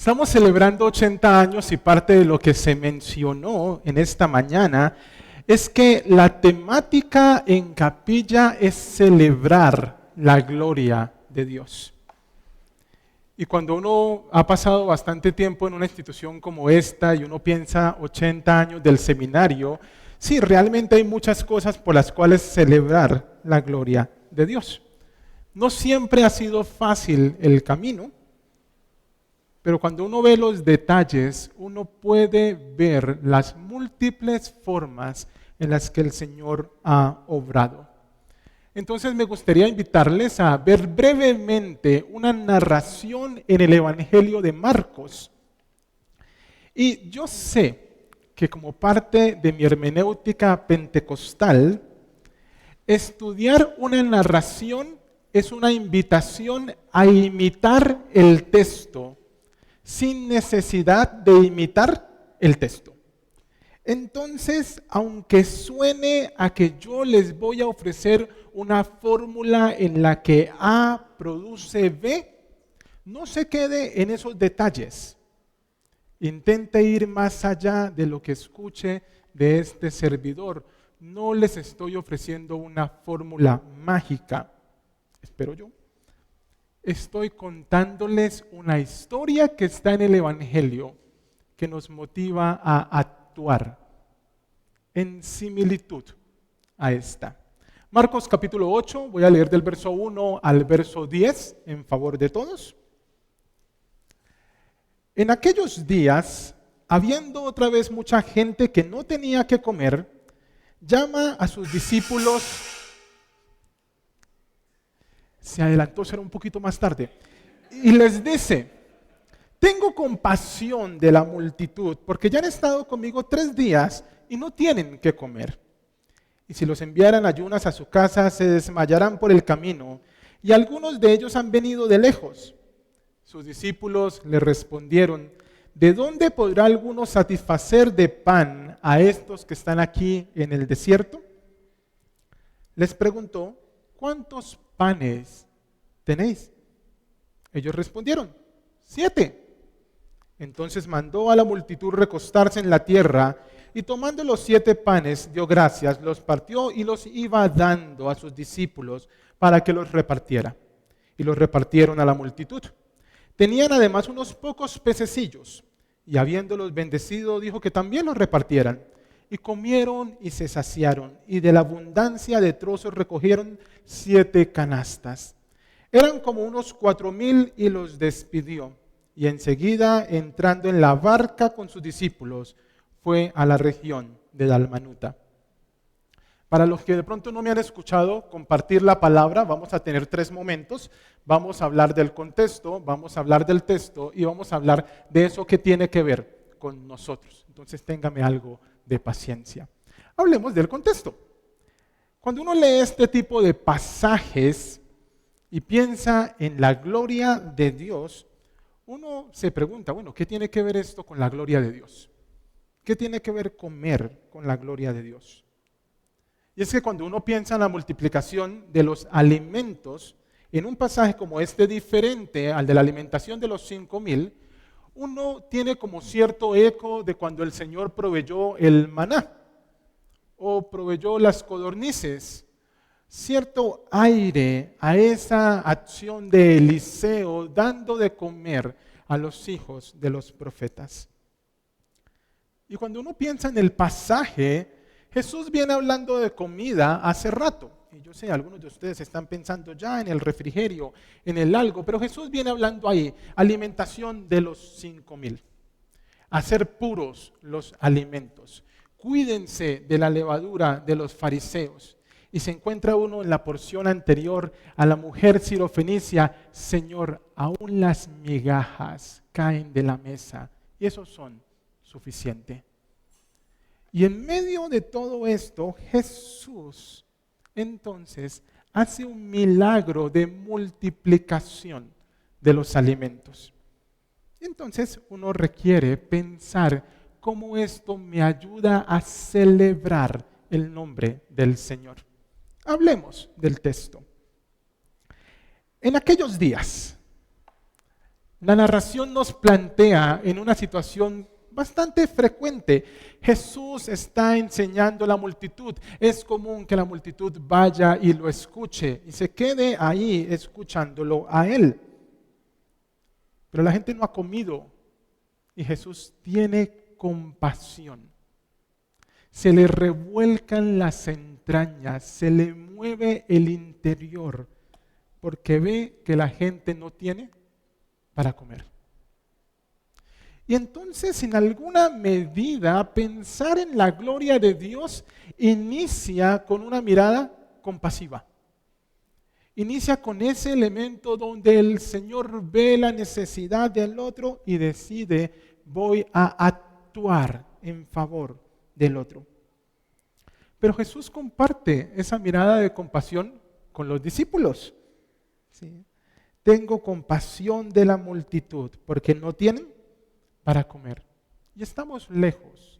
Estamos celebrando 80 años y parte de lo que se mencionó en esta mañana es que la temática en Capilla es celebrar la gloria de Dios. Y cuando uno ha pasado bastante tiempo en una institución como esta y uno piensa 80 años del seminario, sí, realmente hay muchas cosas por las cuales celebrar la gloria de Dios. No siempre ha sido fácil el camino, pero cuando uno ve los detalles, uno puede ver las múltiples formas en las que el Señor ha obrado. Entonces me gustaría invitarles a ver brevemente una narración en el Evangelio de Marcos. Y yo sé que como parte de mi hermenéutica pentecostal, estudiar una narración es una invitación a imitar el texto sin necesidad de imitar el texto. Entonces, aunque suene a que yo les voy a ofrecer una fórmula en la que A produce B, no se quede en esos detalles. Intente ir más allá de lo que escuche de este servidor. No les estoy ofreciendo una fórmula mágica, espero yo. Estoy contándoles una historia que está en el Evangelio que nos motiva a actuar en similitud a esta. Marcos capítulo 8, voy a leer del verso 1 al verso 10 en favor de todos. En aquellos días, habiendo otra vez mucha gente que no tenía que comer, llama a sus discípulos. Se adelantó, será un poquito más tarde. Y les dice: tengo compasión de la multitud, porque ya han estado conmigo 3 días y no tienen que comer. Y si los enviaran ayunas a su casa, se desmayarán por el camino, y algunos de ellos han venido de lejos. Sus discípulos le respondieron: ¿de dónde podrá alguno satisfacer de pan a estos que están aquí en el desierto? Les preguntó: ¿cuántos panes tenéis? Ellos respondieron: 7. Entonces mandó a la multitud recostarse en la tierra, y tomando los 7 panes, dio gracias, los partió y los iba dando a sus discípulos para que los repartiera. Y los repartieron a la multitud. Tenían además unos pocos pececillos, y habiéndolos bendecido, dijo que también los repartieran. Y comieron y se saciaron, y de la abundancia de trozos recogieron 7 canastas. Eran como unos 4,000 y los despidió. Y enseguida, entrando en la barca con sus discípulos, fue a la región de Dalmanuta. Para los que de pronto no me han escuchado compartir la palabra, vamos a tener 3 momentos. Vamos a hablar del contexto, vamos a hablar del texto y vamos a hablar de eso que tiene que ver con nosotros. Entonces téngame algo de paciencia. Hablemos del contexto. Cuando uno lee este tipo de pasajes y piensa en la gloria de Dios, uno se pregunta, bueno, ¿qué tiene que ver esto con la gloria de Dios? ¿Qué tiene que ver comer con la gloria de Dios? Y es que cuando uno piensa en la multiplicación de los alimentos, en un pasaje como este diferente al de la alimentación de los 5,000, uno tiene como cierto eco de cuando el Señor proveyó el maná o proveyó las codornices, cierto aire a esa acción de Eliseo dando de comer a los hijos de los profetas. Y cuando uno piensa en el pasaje, Jesús viene hablando de comida hace rato. Y yo sé, algunos de ustedes están pensando ya en el refrigerio, en el algo, pero Jesús viene hablando ahí, alimentación de los 5,000. Hacer puros los alimentos. Cuídense de la levadura de los fariseos. Y se encuentra uno en la porción anterior a la mujer sirofenicia: Señor, aún las migajas caen de la mesa, y esos son suficientes. Y en medio de todo esto, Jesús entonces hace un milagro de multiplicación de los alimentos. Entonces uno requiere pensar cómo esto me ayuda a celebrar el nombre del Señor. Hablemos del texto. En aquellos días, La narración nos plantea en una situación bastante frecuente. Jesús está enseñando a la multitud. Es común que la multitud vaya y lo escuche y se quede ahí escuchándolo a él. Pero la gente no ha comido y Jesús tiene compasión. Se le revuelcan las entrañas, se le mueve el interior, porque ve que la gente no tiene para comer. Y entonces, en alguna medida, pensar en la gloria de Dios inicia con una mirada compasiva. Inicia con ese elemento donde el Señor ve la necesidad del otro y decide, voy a actuar en favor del otro. Pero Jesús comparte esa mirada de compasión con los discípulos. ¿Sí? Tengo compasión de la multitud porque no tienen para comer. Y estamos lejos.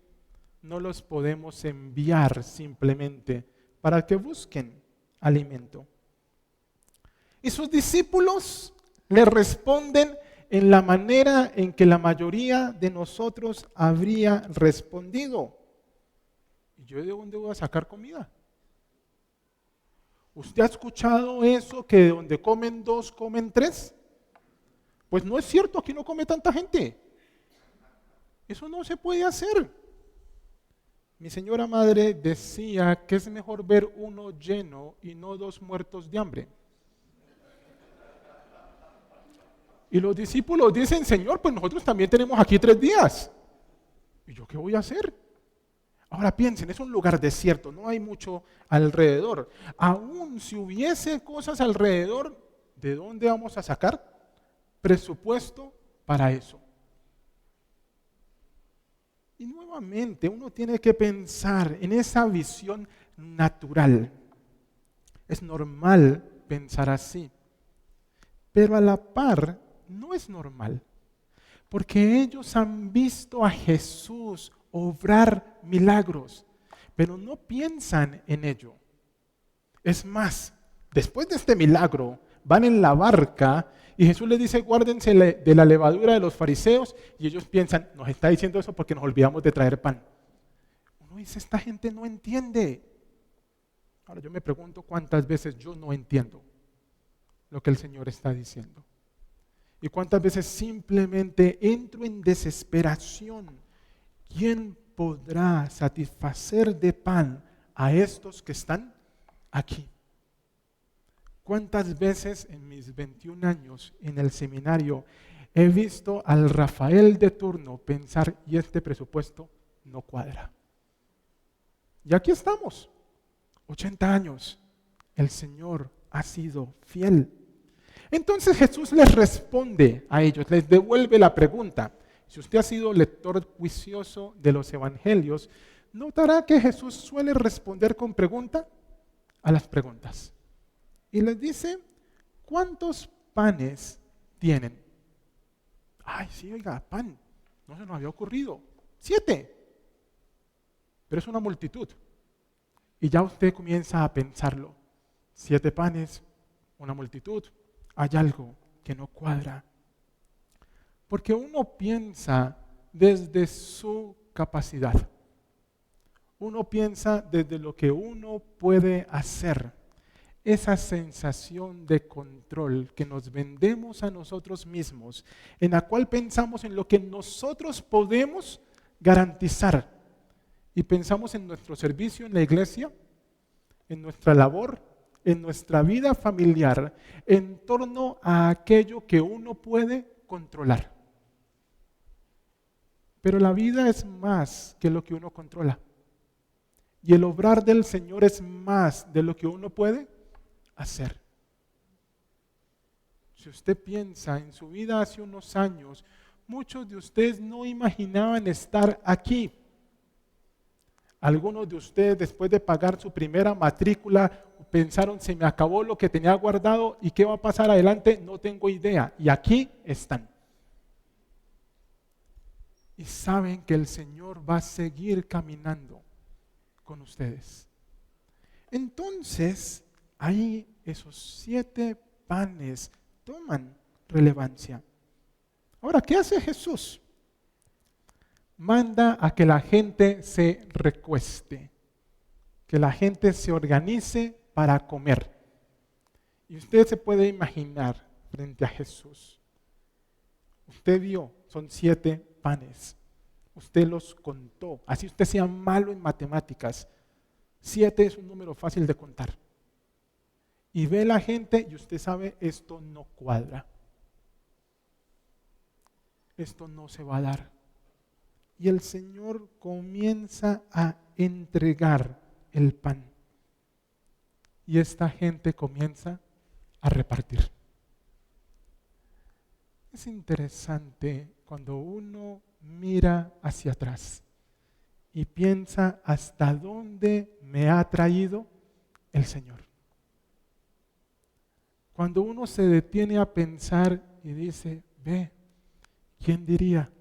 No los podemos enviar simplemente para que busquen alimento. Y sus discípulos le responden en la manera en que la mayoría de nosotros habría respondido. ¿Y yo de dónde voy a sacar comida? ¿Usted ha escuchado eso que de donde comen dos, comen tres? Pues no es cierto, aquí no come tanta gente. Eso no se puede hacer. Mi señora madre decía que es mejor ver uno lleno y no dos muertos de hambre. Y los discípulos dicen, Señor, pues nosotros también tenemos aquí 3 días. ¿Y yo qué voy a hacer? Ahora piensen, es un lugar desierto, no hay mucho alrededor. Aún si hubiese cosas alrededor, ¿de dónde vamos a sacar presupuesto para eso? Y nuevamente uno tiene que pensar en esa visión natural. Es normal pensar así, pero a la par no es normal, porque ellos han visto a Jesús obrar milagros, pero no piensan en ello. Es más, después de este milagro, van en la barca y Jesús les dice, guárdense de la levadura de los fariseos, y ellos piensan, nos está diciendo eso porque nos olvidamos de traer pan. Uno dice, esta gente no entiende. Ahora yo me pregunto cuántas veces yo no entiendo lo que el Señor está diciendo. Y cuántas veces simplemente entro en desesperación. ¿Quién podrá satisfacer de pan a estos que están aquí? ¿Cuántas veces en mis 21 años en el seminario he visto al Rafael de turno pensar, y este presupuesto no cuadra? Y aquí estamos, 80 años, el Señor ha sido fiel. Entonces Jesús les responde a ellos, les devuelve la pregunta. Si usted ha sido lector juicioso de los evangelios, notará que Jesús suele responder con pregunta a las preguntas. Y les dice, ¿cuántos panes tienen? Ay, sí, oiga, pan, no se nos había ocurrido. 7. Pero es una multitud. Y ya usted comienza a pensarlo. 7 panes, una multitud. Hay algo que no cuadra. Porque uno piensa desde su capacidad. Uno piensa desde lo que uno puede hacer. Esa sensación de control que nos vendemos a nosotros mismos, en la cual pensamos en lo que nosotros podemos garantizar. Y pensamos en nuestro servicio en la iglesia, en nuestra labor, en nuestra vida familiar, en torno a aquello que uno puede controlar. Pero la vida es más que lo que uno controla. Y el obrar del Señor es más de lo que uno puede hacer. Si usted piensa en su vida hace unos años, muchos de ustedes no imaginaban estar aquí. Algunos de ustedes, después de pagar su primera matrícula, pensaron, se me acabó lo que tenía guardado y qué va a pasar adelante, no tengo idea. Y aquí están. Y saben que el Señor va a seguir caminando con ustedes. Entonces, ahí esos 7 panes toman relevancia. Ahora, ¿qué hace Jesús? Manda a que la gente se recueste, que la gente se organice para comer. Y usted se puede imaginar frente a Jesús. Usted vio, son 7 panes. Usted los contó. Así usted sea malo en matemáticas. 7 es un número fácil de contar. Y ve la gente y usted sabe, esto no cuadra. Esto no se va a dar. Y el Señor comienza a entregar el pan. Y esta gente comienza a repartir. Es interesante cuando uno mira hacia atrás y piensa hasta dónde me ha traído el Señor. Cuando uno se detiene a pensar y dice, ve, ¿quién diría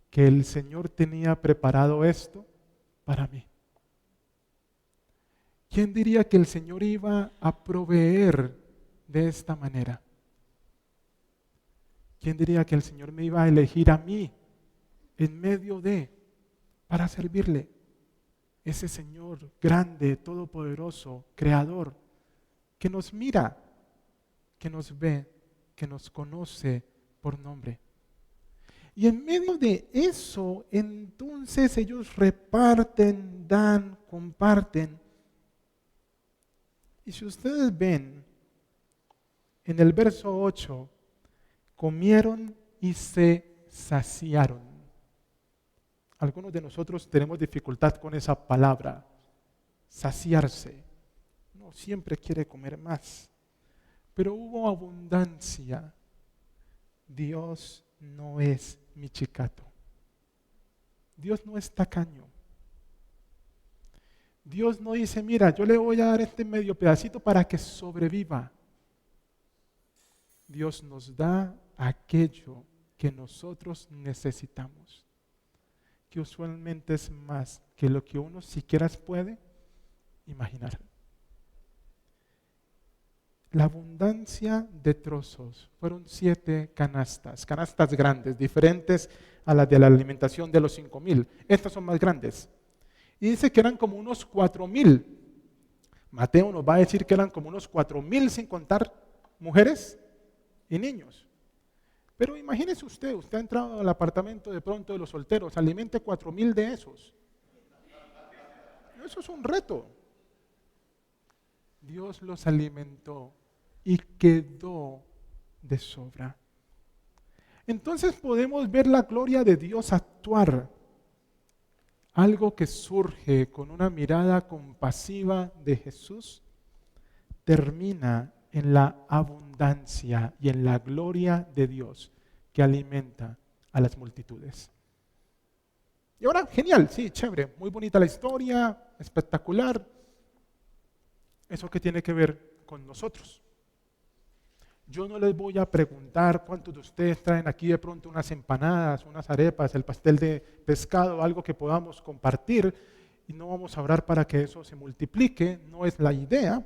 que el Señor tenía preparado esto para mí? ¿Quién diría que el Señor iba a proveer de esta manera? ¿Quién diría que el Señor me iba a elegir a mí en medio de, para servirle? Ese Señor grande, todopoderoso, creador, que nos mira, que nos ve, que nos conoce por nombre. Y en medio de eso, entonces ellos reparten, dan, comparten. Y si ustedes ven, en el verso 8, comieron y se saciaron. Algunos de nosotros tenemos dificultad con esa palabra, saciarse. No siempre quiere comer más. Pero hubo abundancia. Dios no es michicato. Dios no es tacaño. Dios no dice, mira, yo le voy a dar este medio pedacito para que sobreviva. Dios nos da aquello que nosotros necesitamos, que usualmente es más que lo que uno siquiera puede imaginar. La abundancia de trozos fueron 7 canastas grandes, diferentes a las de la alimentación de los 5,000. Estas son más grandes. Y dice que eran como unos 4,000. Mateo nos va a decir que eran como unos 4,000 sin contar mujeres y niños. Pero imagínese usted ha entrado al apartamento de pronto de los solteros, alimente 4,000 de esos. Eso es un reto. Dios los alimentó y quedó de sobra. Entonces podemos ver la gloria de Dios actuar. Algo que surge con una mirada compasiva de Jesús termina en la abundancia y en la gloria de Dios que alimenta a las multitudes. Y ahora, genial, sí, chévere, muy bonita la historia, espectacular. ¿Eso qué tiene que ver con nosotros? Yo no les voy a preguntar cuántos de ustedes traen aquí de pronto unas empanadas, unas arepas, el pastel de pescado, algo que podamos compartir, y no vamos a orar para que eso se multiplique, no es la idea.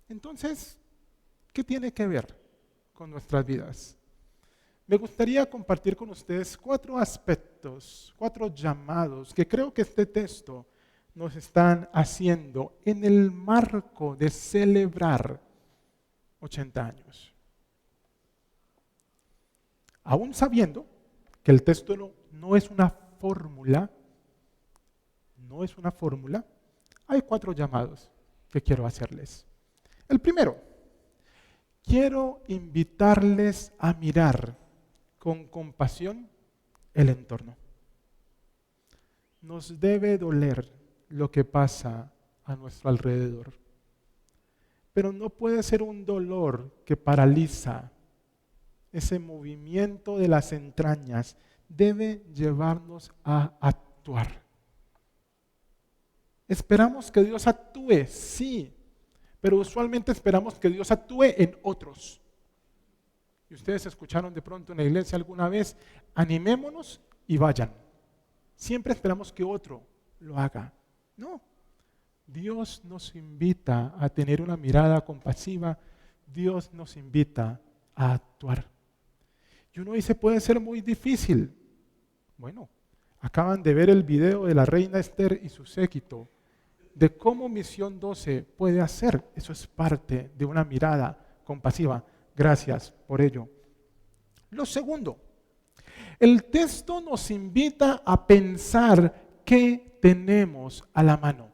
Entonces, ¿qué tiene que ver con nuestras vidas? Me gustaría compartir con ustedes 4 aspectos, 4 llamados que creo que este texto nos están haciendo en el marco de celebrar 80 años. Aún sabiendo que el texto no es una fórmula, hay 4 llamados que quiero hacerles. El primero, quiero invitarles a mirar con compasión el entorno. Nos debe doler lo que pasa a nuestro alrededor, pero no puede ser un dolor que paraliza. Ese movimiento de las entrañas debe llevarnos a actuar. Esperamos que Dios actúe, sí, pero usualmente esperamos que Dios actúe en otros. Y ustedes escucharon de pronto en la iglesia alguna vez, animémonos y vayan. Siempre esperamos que otro lo haga. No, Dios nos invita a tener una mirada compasiva, Dios nos invita a actuar. Y uno dice, puede ser muy difícil. Bueno, acaban de ver el video de la reina Esther y su séquito, de cómo Misión 12 puede hacer. Eso es parte de una mirada compasiva. Gracias por ello. Lo segundo, el texto nos invita a pensar qué tenemos a la mano.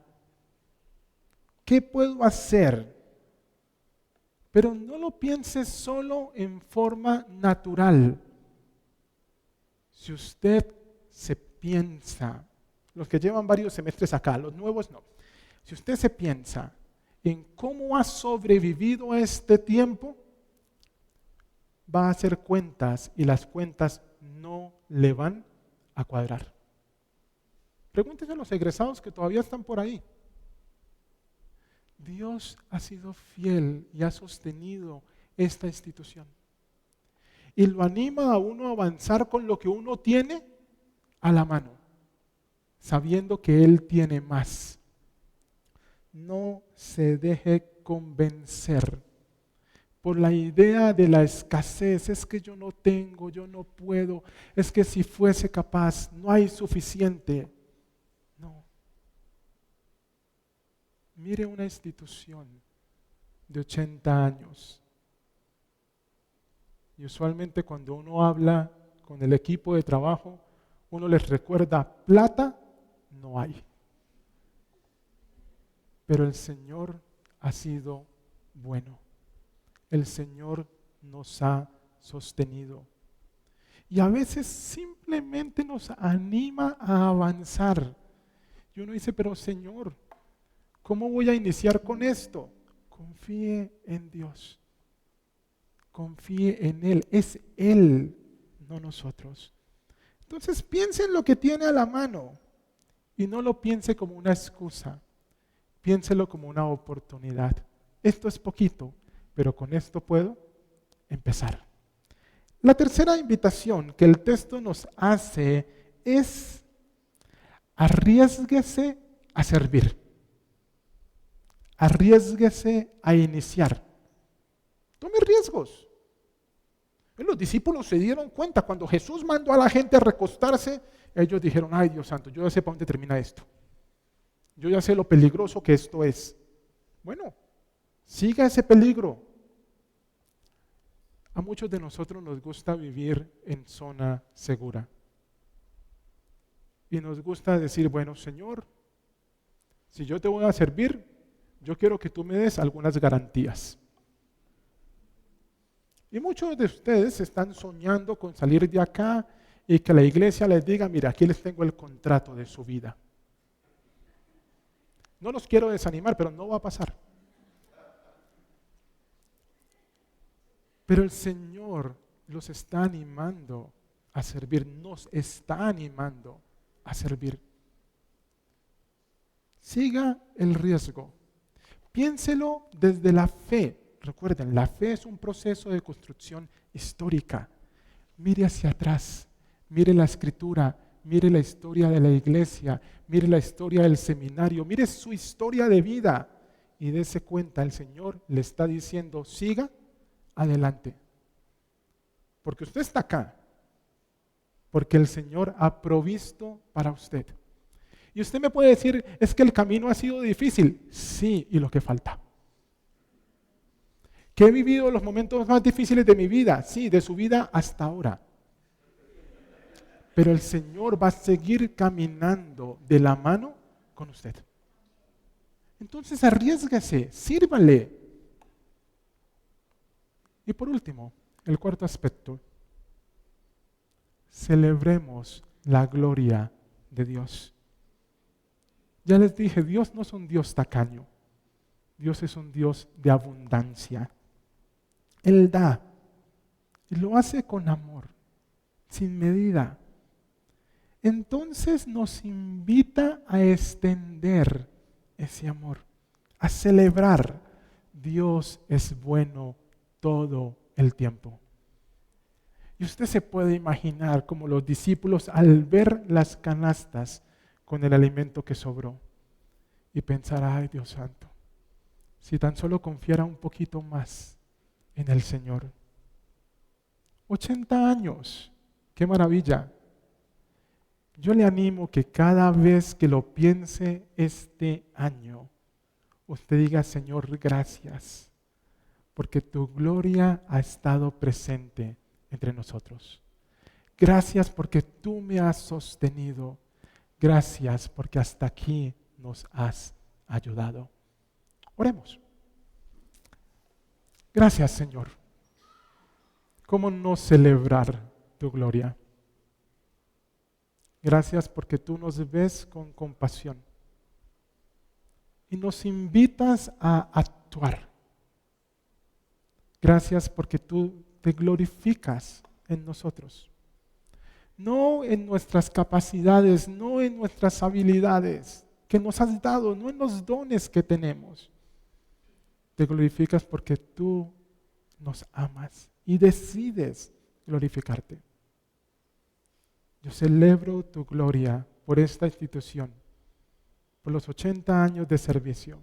¿Qué puedo hacer? Pero no lo pienses solo en forma natural. Si usted se piensa, los que llevan varios semestres acá, los nuevos no. Si usted se piensa en cómo ha sobrevivido este tiempo, va a hacer cuentas y las cuentas no le van a cuadrar. Pregúntese a los egresados que todavía están por ahí. Dios ha sido fiel y ha sostenido esta institución. Y lo anima a uno a avanzar con lo que uno tiene a la mano, sabiendo que Él tiene más. No se deje convencer por la idea de la escasez. Es que yo no tengo, yo no puedo, es que si fuese capaz, no hay suficiente. No. Mire una institución de 80 años. Y usualmente cuando uno habla con el equipo de trabajo, uno les recuerda, plata no hay. Pero el Señor ha sido bueno. El Señor nos ha sostenido. Y a veces simplemente nos anima a avanzar. Y uno dice, pero Señor, ¿cómo voy a iniciar con esto? Confíe en Dios. Confíe en Él. Es Él, no nosotros. Entonces piense en lo que tiene a la mano y no lo piense como una excusa. Piénselo como una oportunidad. Esto es poquito, pero con esto puedo empezar. La tercera invitación que el texto nos hace es arriésguese a servir. Arriésguese a iniciar. Tome riesgos. Los discípulos se dieron cuenta cuando Jesús mandó a la gente a recostarse. Ellos dijeron, ay Dios santo, yo ya sé para dónde termina esto. Yo ya sé lo peligroso que esto es. Bueno, siga ese peligro. A muchos de nosotros nos gusta vivir en zona segura. Y nos gusta decir, bueno, Señor, si yo te voy a servir, yo quiero que tú me des algunas garantías. Y muchos de ustedes están soñando con salir de acá y que la iglesia les diga, mira, aquí les tengo el contrato de su vida. No los quiero desanimar, pero no va a pasar. Pero el Señor los está animando a servir, nos está animando a servir. Siga el riesgo. Piénselo desde la fe. Recuerden, la fe es un proceso de construcción histórica. Mire hacia atrás, mire la escritura, mire la historia de la iglesia, mire la historia del seminario, mire su historia de vida y dése cuenta, el Señor le está diciendo, siga adelante. Porque usted está acá, porque el Señor ha provisto para usted. Y usted me puede decir, es que el camino ha sido difícil. Sí, y lo que falta. ¿Que he vivido los momentos más difíciles de mi vida? Sí, de su vida hasta ahora. Pero el Señor va a seguir caminando de la mano con usted. Entonces arriésguese, sírvale. Y por último, el cuarto aspecto. Celebremos la gloria de Dios. Ya les dije, Dios no es un Dios tacaño. Dios es un Dios de abundancia. Él da y lo hace con amor, sin medida. Entonces nos invita a extender ese amor, a celebrar. Dios es bueno todo el tiempo. Y usted se puede imaginar como los discípulos al ver las canastas con el alimento que sobró y pensar, ay Dios santo, si tan solo confiara un poquito más en el Señor. 80 años. ¡Qué maravilla! Yo le animo que cada vez que lo piense este año, usted diga, Señor, gracias, porque tu gloria ha estado presente entre nosotros. Gracias porque tú me has sostenido. Gracias porque hasta aquí nos has ayudado. Oremos. Gracias, Señor. ¿Cómo no celebrar tu gloria? Gracias porque tú nos ves con compasión y nos invitas a actuar. Gracias porque tú te glorificas en nosotros. No en nuestras capacidades, no en nuestras habilidades que nos has dado, no en los dones que tenemos. Te glorificas porque tú nos amas y decides glorificarte. Yo celebro tu gloria por esta institución, por los 80 años de servicio.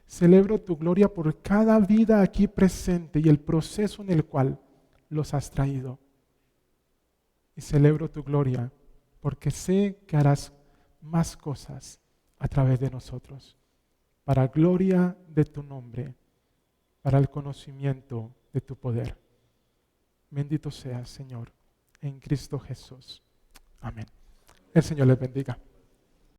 Celebro tu gloria por cada vida aquí presente y el proceso en el cual los has traído. Y celebro tu gloria porque sé que harás más cosas a través de nosotros, para gloria de tu nombre, para el conocimiento de tu poder. Bendito seas, Señor, en Cristo Jesús. Amén. El Señor les bendiga.